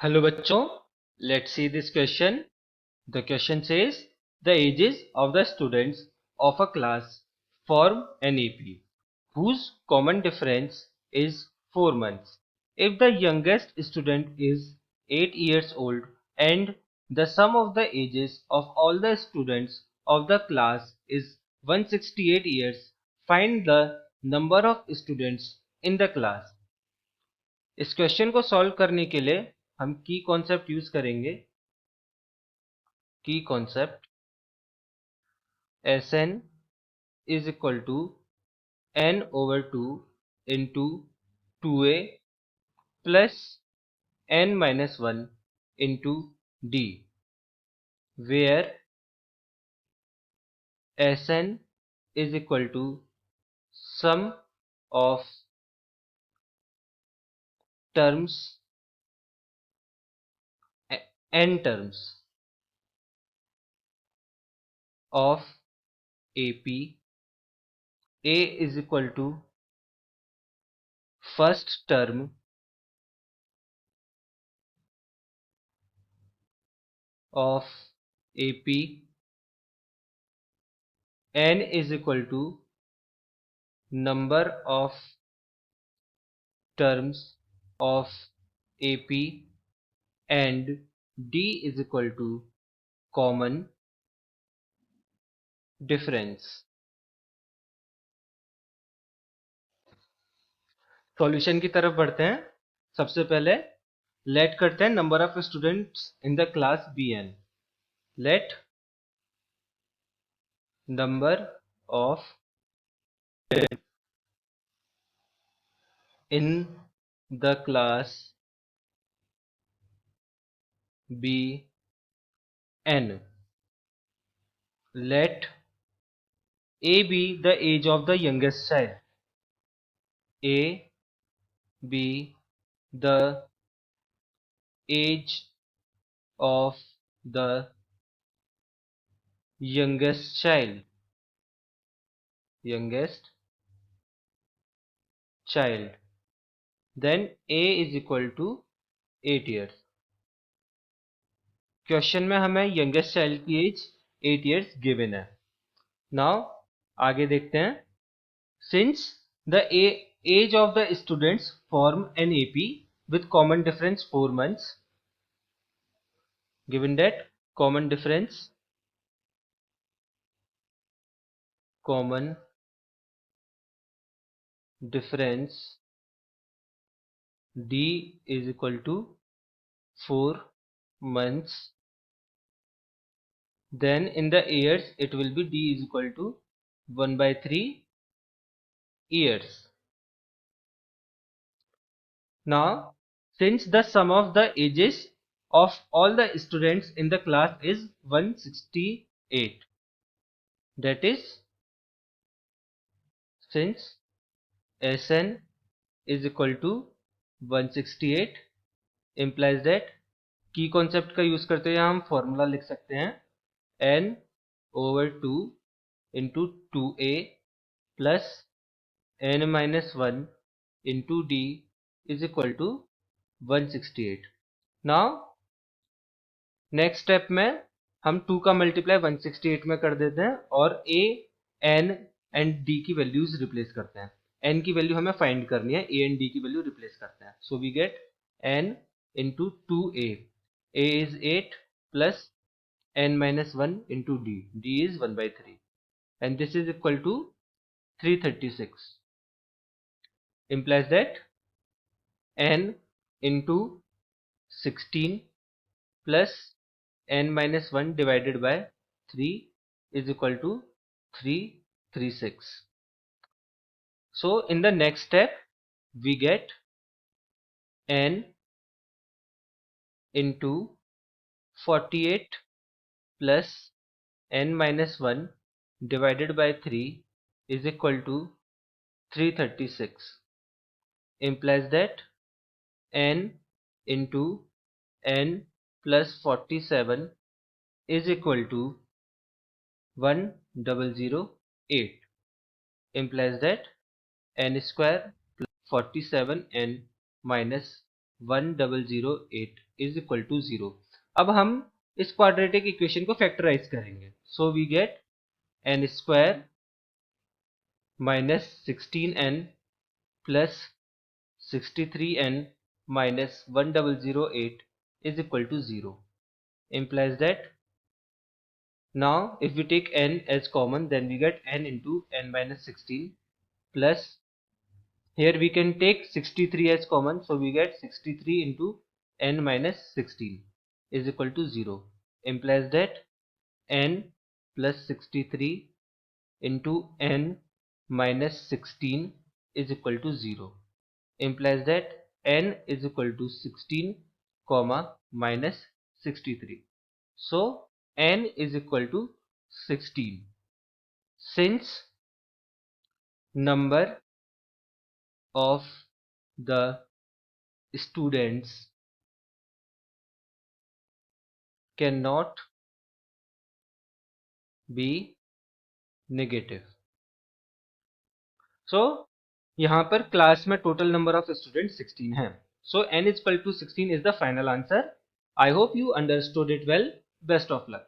Hello बच्चों, let's see this question. The question says the ages of the students of a class form an AP whose common difference is 4 months. If the youngest student is 8 years old and the sum of the ages of all the students of the class is 168 years, find the number of students in the class. इस question को solve करने के लिए हम key concept use करेंगे। Key concept S N is equal to N over two into two A plus N minus one into D, where S N is equal to sum of terms N terms of AP. A is equal to first term of AP, n is equal to number of terms of AP, and D is equal to common difference. Solution की तरफ बढ़ते हैं। सबसे पहले late करते हैं number of students in the class BN. Let number of in the class BN. Let A be the age of the youngest child. A be the age of the youngest child. Then A is equal to 8 years. Question में हमें youngest child की age 8 years गिवन है। Now आगे देखते हैं। Since the age of the students form an AP with common difference 4 months, given that common difference D is equal to 4 months, then in the years it will be D is equal to 1/3 years. Now since the sum of the ages of all the students in the class is 168, that is since Sn is equal to 168 implies that की concept का use करते हुए हम formula लिख सकते हैं n over 2 into 2a plus n minus 1 into d is equal to 168. Now next step में हम 2 का मल्टीप्लाई 168 में कर देते हैं और a n एंड d की वैल्यूज रिप्लेस करते हैं। n की वैल्यू हमें फाइंड करनी है, a एंड d की वैल्यू रिप्लेस करते हैं। So we get n into 2a. a is 8 plus n minus 1 into d. d is 1/3 and this is equal to 336. Implies that n into 16 plus n minus 1 divided by 3 is equal to 336. So in the next step we get n into 48 plus n minus 1 divided by 3 is equal to 336. Implies that n into n plus 47 is equal to 1008. Implies that n square plus 47 n minus 1008 is equal to 0। अब हम इस quadratic equation को factorize करेंगे, so we get n square minus 16n plus 63n minus 1008 is equal to 0, implies that now if we take n as common, then we get n into n minus 16 plus, here we can take 63 as common, so we get 63 into n minus 16 is equal to 0, implies that n plus 63 into n minus 16 is equal to 0, implies that n is equal to 16 comma minus 63. So n is equal to 16. Since number of the students cannot be negative. So यहाँ पर class में total number of student 16 हैं. So n is equal to 16 is the final answer. I hope you understood it well. Best of luck.